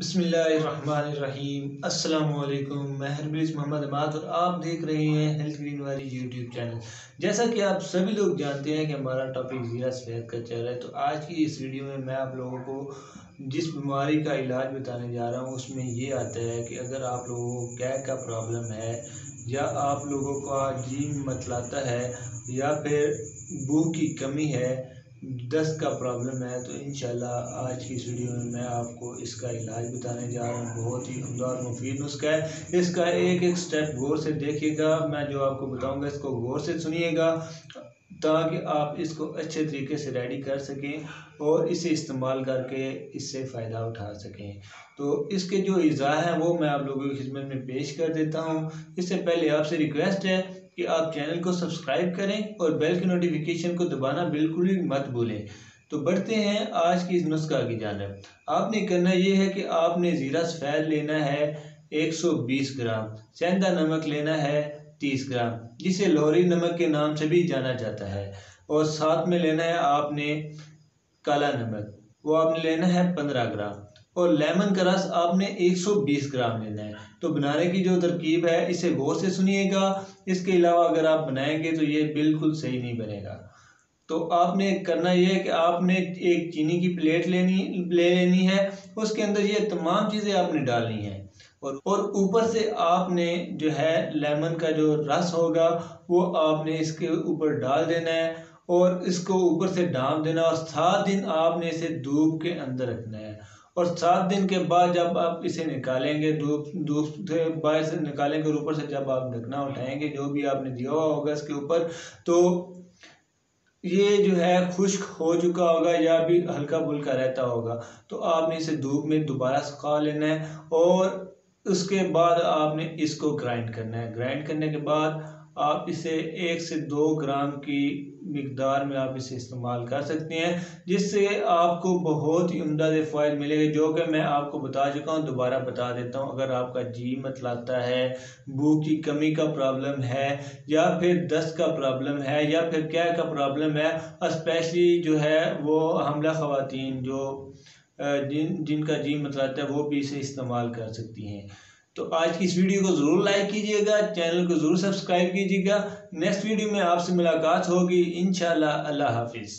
बिस्मिल्लाहिर्रहमानिर्रहीम। अस्सलाम वालेकुम। मैं हरब्रिज मोहम्मद अमाद और आप देख रहे हैं हेल्थ ग्रीन वाली यूट्यूब चैनल। जैसा कि आप सभी लोग जानते हैं कि हमारा टॉपिक ज़ीरा सफ़ेद का चल रहा है, तो आज की इस वीडियो में मैं आप लोगों को जिस बीमारी का इलाज बताने जा रहा हूँ उसमें ये आता है कि अगर आप लोगों को गैस का प्रॉब्लम है या आप लोगों का जी मतलाता है या फिर भूख की कमी है, दस्त का प्रॉब्लम है, तो इंशाल्लाह आज की इस वीडियो में मैं आपको इसका इलाज बताने जा रहा हूँ। बहुत ही उम्दा और मुफीद नुस्खा है। इसका एक एक स्टेप गौर से देखिएगा। मैं जो आपको बताऊंगा इसको गौर से सुनिएगा ताकि आप इसको अच्छे तरीके से रेडी कर सकें और इसे इस्तेमाल करके इससे फ़ायदा उठा सकें। तो इसके जो इज़ा हैं वो मैं आप लोगों की खिदमत में पेश कर देता हूँ। इससे पहले आपसे रिक्वेस्ट है कि आप चैनल को सब्सक्राइब करें और बेल की नोटिफिकेशन को दबाना बिल्कुल भी मत भूलें। तो बढ़ते हैं आज की इस नुस्खा की जानिब। आपने करना ये है कि आपने ज़ीरा सफ़ेद लेना है 120 ग्राम, सेंधा नमक लेना है 30 ग्राम, जिसे लोहरी नमक के नाम से भी जाना जाता है, और साथ में लेना है आपने काला नमक, वो आपने लेना है 15 ग्राम, और लेमन का रस आपने 120 ग्राम लेना है। तो बनाने की जो तरकीब है इसे गौर से सुनिएगा। इसके अलावा अगर आप बनाएंगे तो ये बिल्कुल सही नहीं बनेगा। तो आपने करना ये है कि आपने एक चीनी की प्लेट ले लेनी है, उसके अंदर ये तमाम चीज़ें आपने डालनी है, और ऊपर से आपने जो है लेमन का जो रस होगा वो आपने इसके ऊपर डाल देना है और इसको ऊपर से ढाँप देना, और 7 दिन आपने इसे धूप के अंदर रखना है। और 7 दिन के बाद जब आप इसे निकालेंगे, धूप से बाहर से निकालेंगे और ऊपर से जब आप ढकना उठाएंगे जो भी आपने दिया हुआ होगा इसके ऊपर, तो ये जो है खुश्क हो चुका होगा या भी हल्का फुल्का रहता होगा। तो आपने इसे धूप में दोबारा सुखा लेना है और उसके बाद आपने इसको ग्राइंड करना है। ग्राइंड करने के बाद आप इसे 1 से 2 ग्राम की मिकदार में आप इसे इस्तेमाल कर सकते हैं, जिससे आपको बहुत ही उम्दा फ़ायदे मिलेंगे, जो कि मैं आपको बता चुका हूँ। दोबारा बता देता हूँ, अगर आपका जी मतलाता है, भूख की कमी का प्रॉब्लम है, या फिर दस्त का प्रॉब्लम है, या फिर क्या का प्रॉब्लम है, स्पेशली जो है वो हमला ख़वातीन जो जिनका जी मतलाता है वो भी इसे इस्तेमाल कर सकती हैं। तो आज की इस वीडियो को ज़रूर लाइक कीजिएगा, चैनल को ज़रूर सब्सक्राइब कीजिएगा। नेक्स्ट वीडियो में आपसे मुलाकात होगी इंशाल्लाह। अल्लाह हाफिज़।